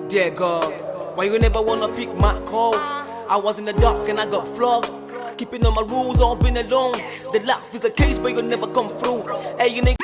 Dear God, why you never wanna pick my call? I was in the dark and I got flogged. Keeping all my rules, all been alone. The life is a case, but you never come through. Hey, you nigga.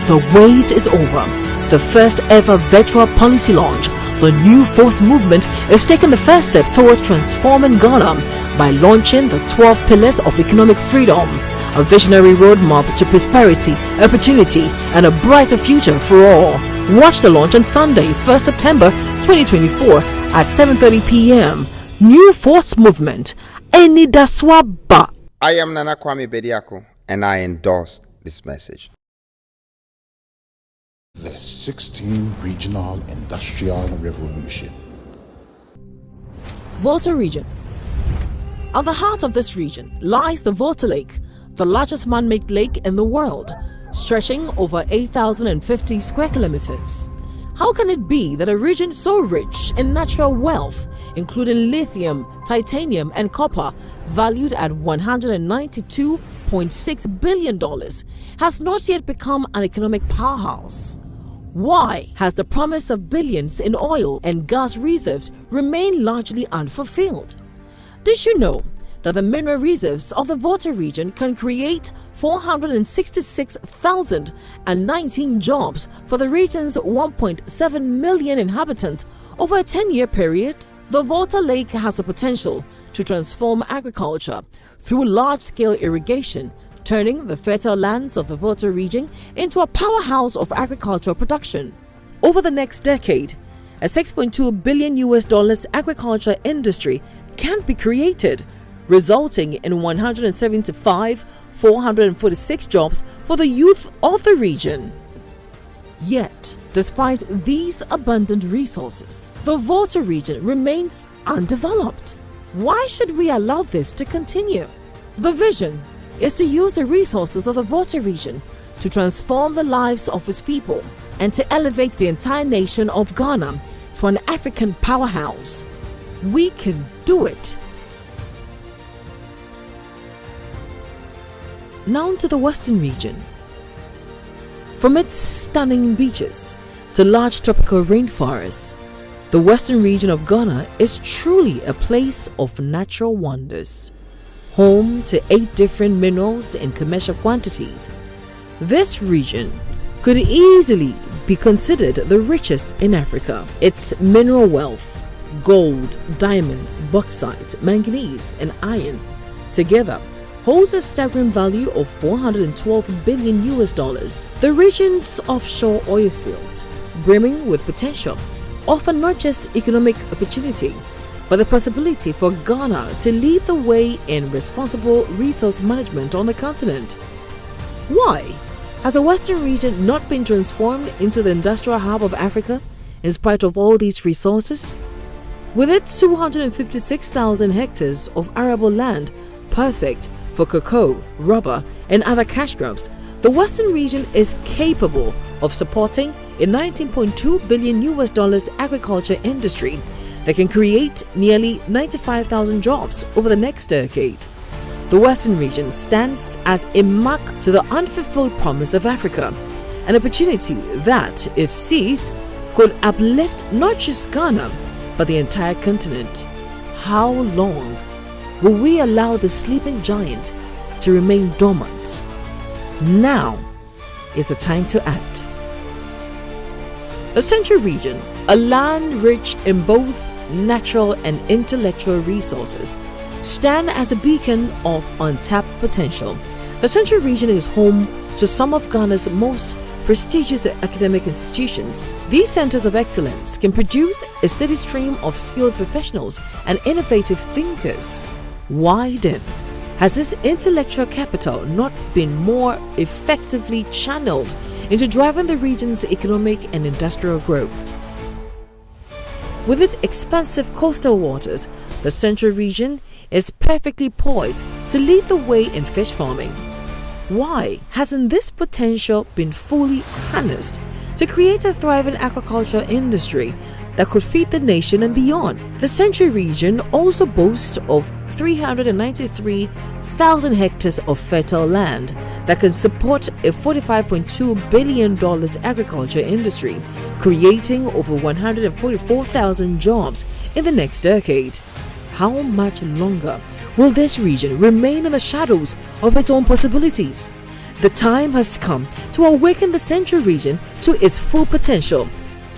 The wait is over. The first ever virtual policy launch, the New Force Movement, is taking the first step towards transforming Ghana by launching the 12 Pillars of Economic Freedom, a visionary roadmap to prosperity, opportunity, and a brighter future for all. Watch the launch on Sunday, 1st September 2024 at 7:30 p.m. New Force Movement. Enidaswaba. I am kwame bediako, and I endorse this message. The 16th Regional Industrial Revolution. Volta region. At the heart of this region lies the Volta Lake, the largest man-made lake in the world, stretching over 8,050 square kilometers. How can it be that a region so rich in natural wealth, including lithium, titanium, and copper, valued at $192.6 billion, has not yet become an economic powerhouse? Why has the promise of billions in oil and gas reserves remained largely unfulfilled? Did you know that the mineral reserves of the Volta region can create 466,019 jobs for the region's 1.7 million inhabitants over a 10-year period? The Volta Lake has the potential to transform agriculture through large-scale irrigation, turning the fertile lands of the Volta region into a powerhouse of agricultural production. Over the next decade, a $6.2 billion agriculture industry can be created, resulting in 175,446 jobs for the youth of the region. Yet, despite these abundant resources, the Volta region remains undeveloped. Why should we allow this to continue? The vision is to use the resources of the Volta region to transform the lives of its people and to elevate the entire nation of Ghana to an African powerhouse. We can do it. Now to the Western region. From its stunning beaches to large tropical rainforests, the Western region of Ghana is truly a place of natural wonders. Home to 8 different minerals in commercial quantities, this region could easily be considered the richest in Africa. Its mineral wealth, gold, diamonds, bauxite, manganese, and iron, together holds a staggering value of $412 billion. The region's offshore oil fields, brimming with potential, offer not just economic opportunity, but the possibility for Ghana to lead the way in responsible resource management on the continent. Why has the Western region not been transformed into the industrial hub of Africa in spite of all these resources? With its 256,000 hectares of arable land, perfect for cocoa, rubber, and other cash crops, the Western region is capable of supporting a $19.2 billion agriculture industry that can create nearly 95,000 jobs over the next decade. The Western region stands as a mark to the unfulfilled promise of Africa, an opportunity that, if seized, could uplift not just Ghana, but the entire continent. How long will we allow the sleeping giant to remain dormant? Now is the time to act. The Central region, a land rich in both natural and intellectual resources, stand as a beacon of untapped potential. The Central region is home to some of Ghana's most prestigious academic institutions. These centers of excellence can produce a steady stream of skilled professionals and innovative thinkers. Why then has this intellectual capital not been more effectively channeled into driving the region's economic and industrial growth? With its expansive coastal waters, the Central region is perfectly poised to lead the way in fish farming. Why hasn't this potential been fully harnessed to create a thriving agricultural industry that could feed the nation and beyond. The Central region also boasts of 393,000 hectares of fertile land that can support a $45.2 billion agriculture industry, creating over 144,000 jobs in the next decade. How much longer will this region remain in the shadows of its own possibilities? The time has come to awaken the Central region to its full potential,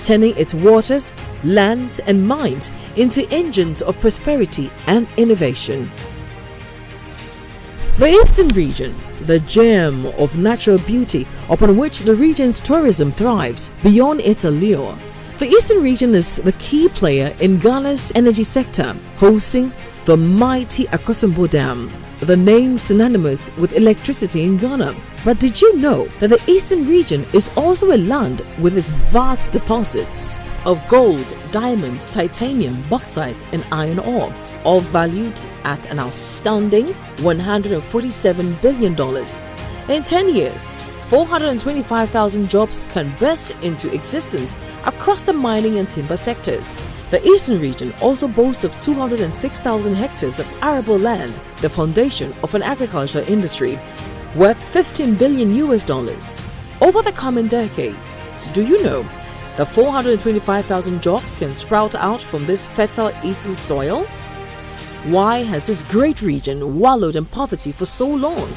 turning its waters, lands and mines into engines of prosperity and innovation. The Eastern region, the gem of natural beauty upon which the region's tourism thrives beyond its allure. The Eastern region is the key player in Ghana's energy sector, hosting the mighty Akosombo Dam, the name synonymous with electricity in Ghana. But did you know that the Eastern region is also a land with its vast deposits of gold, diamonds, titanium, bauxite and iron ore, all valued at an outstanding $147 billion. In 10 years, 425,000 jobs can burst into existence across the mining and timber sectors. The Eastern region also boasts of 206,000 hectares of arable land, the foundation of an agriculture industry worth $15 billion. Over the coming decades, do you know that 425,000 jobs can sprout out from this fertile eastern soil? Why has this great region wallowed in poverty for so long?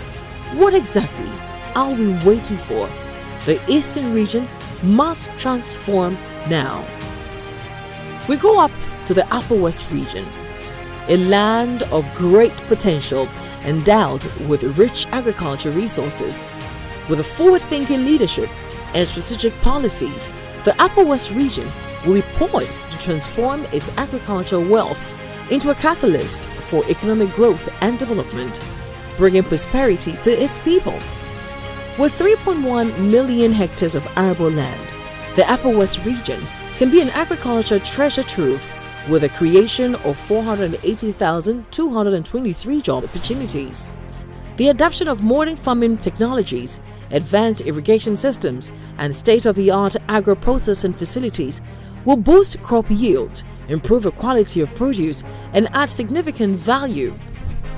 What exactly are we waiting for? The Eastern region must transform now. We go up to the Upper West region, a land of great potential endowed with rich agricultural resources. With a forward-thinking leadership and strategic policies, the Upper West region will be poised to transform its agricultural wealth into a catalyst for economic growth and development, bringing prosperity to its people. With 3.1 million hectares of arable land, the Upper West region can be an agriculture treasure trove with a creation of 480,223 job opportunities. The adoption of modern farming technologies, advanced irrigation systems, and state-of-the-art agro-processing facilities will boost crop yield, improve the quality of produce, and add significant value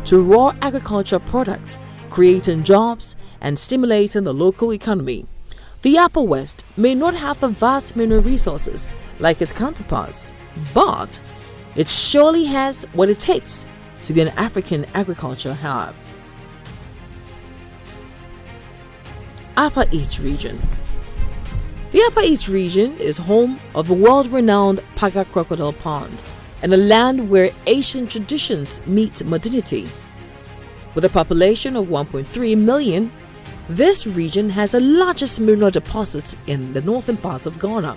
to raw agriculture products, creating jobs and stimulating the local economy. The Upper West may not have the vast mineral resources like its counterparts, but it surely has what it takes to be an African agriculture hub. Upper East Region. The Upper East Region is home of the world-renowned Paga Crocodile Pond and a land where ancient traditions meet modernity. With a population of 1.3 million, this region has the largest mineral deposits in the northern parts of Ghana,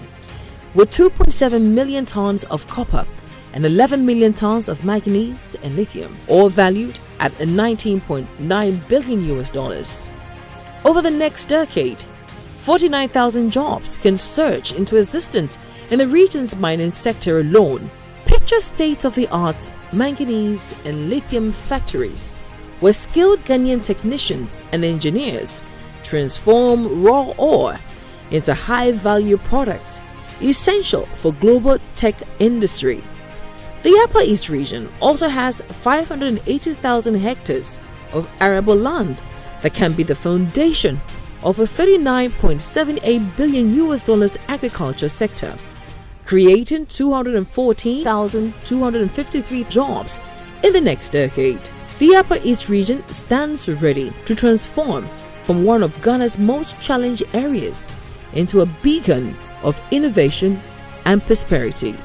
with 2.7 million tons of copper and 11 million tons of manganese and lithium, all valued at $19.9 billion. Over the next decade, 49,000 jobs can surge into existence in the region's mining sector alone. Picture state-of-the-art manganese and lithium factories where skilled Ghanaian technicians and engineers transform raw ore into high-value products essential for global tech industry. The Upper East region also has 580,000 hectares of arable land that can be the foundation of a $39.78 billion agriculture sector, creating 214,253 jobs in the next decade. The Upper East region stands ready to transform from one of Ghana's most challenged areas into a beacon of innovation and prosperity.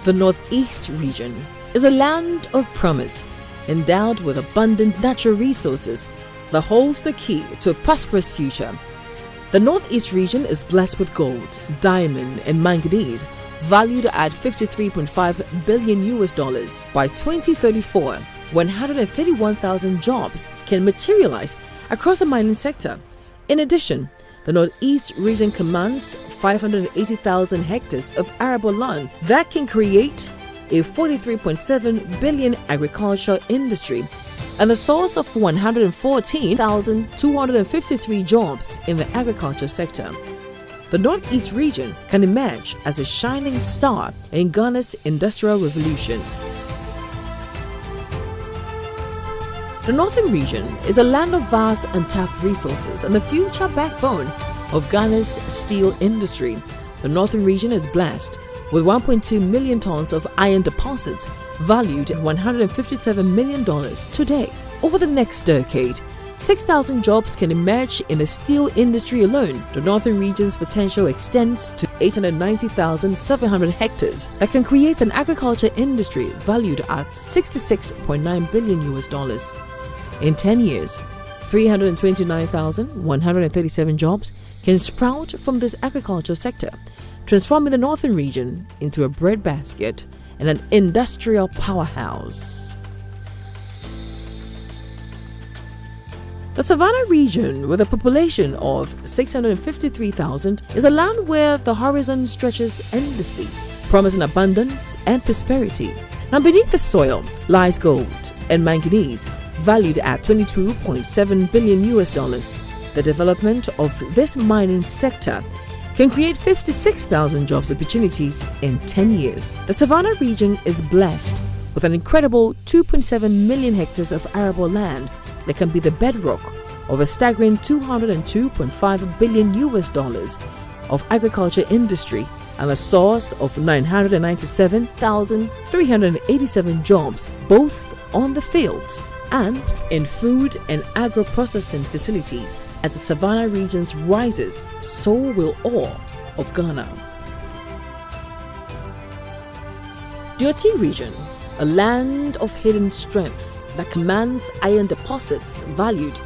The Northeast region is a land of promise, endowed with abundant natural resources that holds the key to a prosperous future. The Northeast region is blessed with gold, diamond, and manganese, valued at $53.5 billion. By 2034, 131,000 jobs can materialize across the mining sector. In addition, the Northeast region commands 580,000 hectares of arable land that can create a $43.7 billion agricultural industry and the source of 114,253 jobs in the agriculture sector. The Northeast region can emerge as a shining star in Ghana's industrial revolution. The Northern region is a land of vast untapped resources and the future backbone of Ghana's steel industry. The Northern region is blessed with 1.2 million tons of iron deposits valued at $157 million today. Over the next decade, 6,000 jobs can emerge in the steel industry alone. The Northern region's potential extends to 890,700 hectares that can create an agriculture industry valued at $66.9 billion. In 10 years, 329,137 jobs can sprout from this agriculture sector, transforming the Northern region into a breadbasket and an industrial powerhouse. The Savannah region, with a population of 653,000, is a land where the horizon stretches endlessly, promising abundance and prosperity. Now, beneath the soil lies gold and manganese, valued at $22.7 billion. The development of this mining sector can create 56,000 jobs opportunities in 10 years. The Savannah region is blessed with an incredible 2.7 million hectares of arable land that can be the bedrock of a staggering $202.5 billion of agriculture industry and a source of 997,387 jobs, both on the fields and in food and agro-processing facilities. As the Savannah region rises, so will all of Ghana. The Oti region, a land of hidden strength that commands iron deposits valued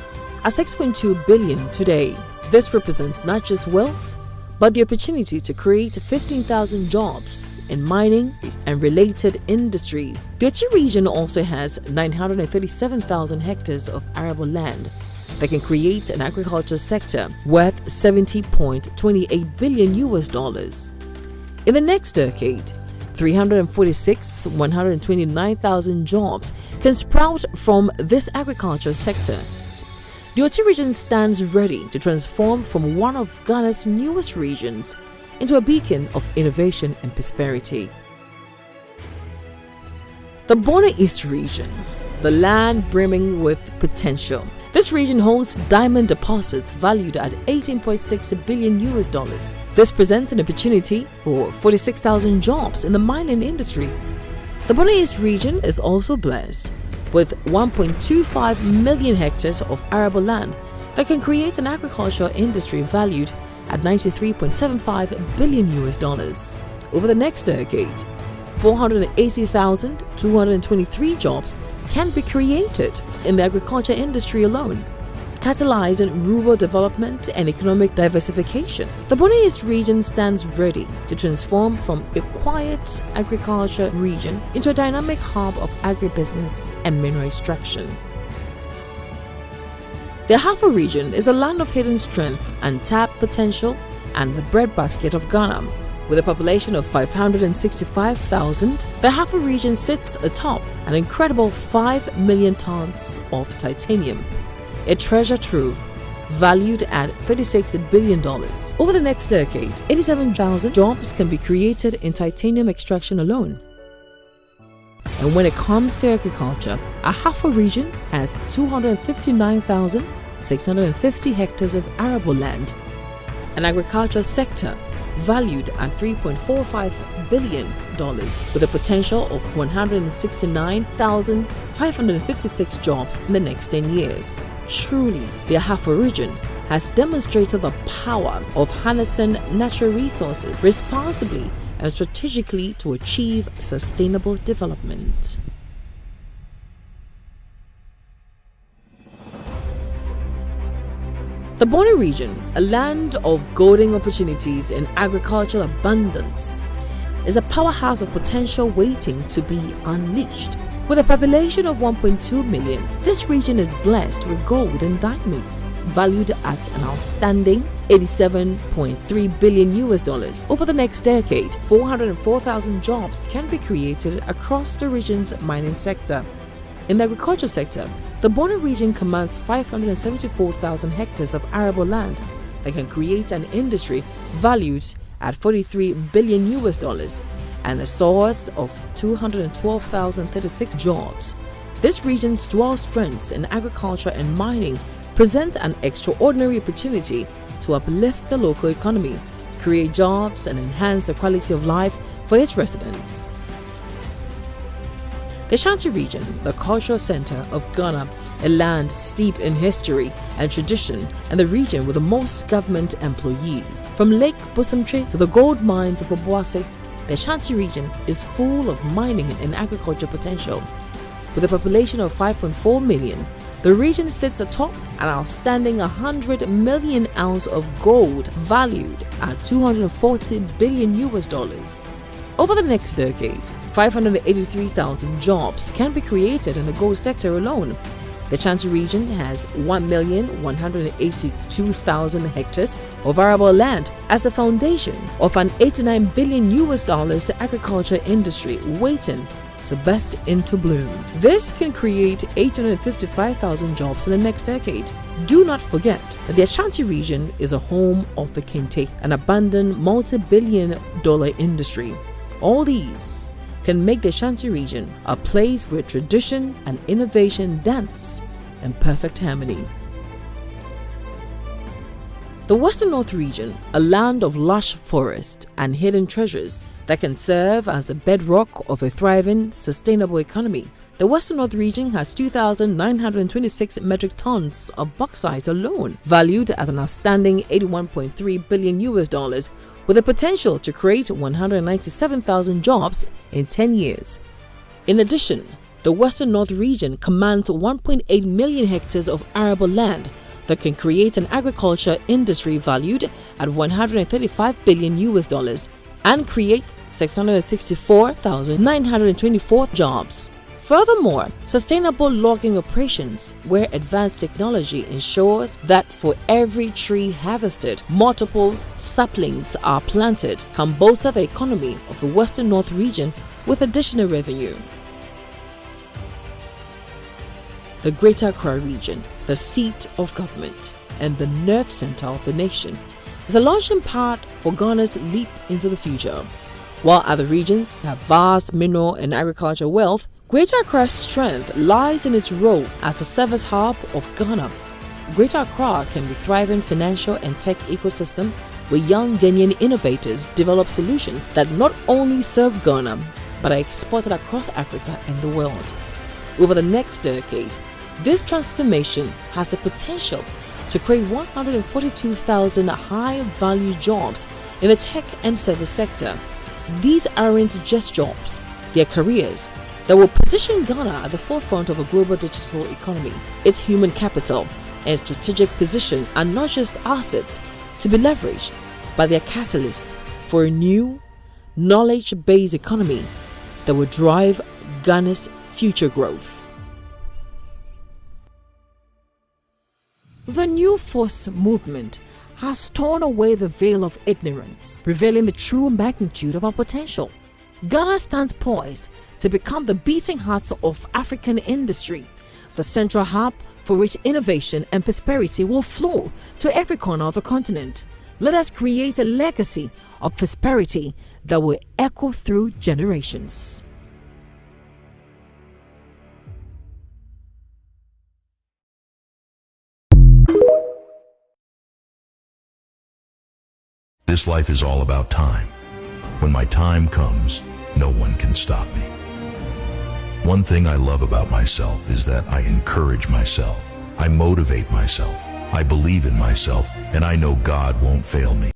at $6.2 billion today. This represents not just wealth, but the opportunity to create 15,000 jobs in mining and related industries. The Oti region also has 937,000 hectares of arable land that can create an agriculture sector worth $70.28 billion. In the next decade, 129,000 jobs can sprout from this agriculture sector. The Oti region stands ready to transform from one of Ghana's newest regions into a beacon of innovation and prosperity. The Borno East region, the land brimming with potential. This region holds diamond deposits valued at $18.6 billion. This presents an opportunity for 46,000 jobs in the mining industry. The Borno East region is also blessed with 1.25 million hectares of arable land that can create an agricultural industry valued at $93.75 billion. Over the next decade, 480,223 jobs can be created in the agriculture industry alone, catalyzing rural development and economic diversification. The Borno East region stands ready to transform from a quiet agriculture region into a dynamic hub of agribusiness and mineral extraction. The Ahafo region is a land of hidden strength, untapped potential, and the breadbasket of Ghana. With a population of 565,000, the Ahafo region sits atop an incredible 5 million tons of titanium, a treasure trove valued at $36 billion. Over the next decade, 87,000 jobs can be created in titanium extraction alone. And when it comes to agriculture, Ahafo region has 259,650 hectares of arable land, an agriculture sector valued at $3.45 billion with a potential of 169,556 jobs in the next 10 years. Truly, the Ahafo region has demonstrated the power of harnessing natural resources responsibly and strategically to achieve sustainable development. The Borno region, a land of golden opportunities and agricultural abundance, is a powerhouse of potential waiting to be unleashed. With a population of 1.2 million, this region is blessed with gold and diamond, valued at an outstanding $87.3 billion. Over the next decade, 404,000 jobs can be created across the region's mining sector. In the agriculture sector, the Borno region commands 574,000 hectares of arable land that can create an industry valued at $43 billion and a source of 212,036 jobs. This region's dual strengths in agriculture and mining present an extraordinary opportunity to uplift the local economy, create jobs, and enhance the quality of life for its residents. The Ashanti region, the cultural center of Ghana, a land steeped in history and tradition, and the region with the most government employees. From Lake Bosomtwe to the gold mines of Obuasi, the Ashanti region is full of mining and agriculture potential. With a population of 5.4 million, the region sits atop an outstanding 100 million ounce of gold valued at $240 billion. Over the next decade, 583,000 jobs can be created in the gold sector alone. The Ashanti region has 1,182,000 hectares of arable land as the foundation of an $89 billion agriculture industry waiting to burst into bloom. This can create 855,000 jobs in the next decade. Do not forget that the Ashanti region is a home of the kente, an abundant multi-billion-dollar industry. All these can make the Ashanti region a place where tradition and innovation dance in perfect harmony. The Western North region, a land of lush forest and hidden treasures that can serve as the bedrock of a thriving, sustainable economy. The Western North region has 2,926 metric tons of bauxite alone, valued at an outstanding $81.3 billion, with the potential to create 197,000 jobs in 10 years. In addition, the Western North region commands 1.8 million hectares of arable land that can create an agriculture industry valued at $135 billion and create 664,924 jobs. Furthermore, sustainable logging operations, where advanced technology ensures that for every tree harvested, multiple saplings are planted, can bolster the economy of the Western North region with additional revenue. The Greater Accra region, the seat of government and the nerve center of the nation, is a launching pad for Ghana's leap into the future. While other regions have vast mineral and agricultural wealth, Greater Accra's strength lies in its role as the service hub of Ghana. Greater Accra can be a thriving financial and tech ecosystem where young Ghanaian innovators develop solutions that not only serve Ghana but are exported across Africa and the world. Over the next decade, this transformation has the potential to create 142,000 high-value jobs in the tech and service sector. These aren't just jobs, they are careers that will position Ghana at the forefront of a global digital economy. Its human capital and strategic position are not just assets to be leveraged, but they are catalysts for a new, knowledge-based economy that will drive Ghana's future growth. The New Force movement has torn away the veil of ignorance, revealing the true magnitude of our potential. Ghana stands poised to become the beating heart of African industry, the central hub for which innovation and prosperity will flow to every corner of the continent. Let us create a legacy of prosperity that will echo through generations. This life is all about time. When my time comes, no one can stop me. One thing I love about myself is that I encourage myself, I motivate myself, I believe in myself, and I know God won't fail me.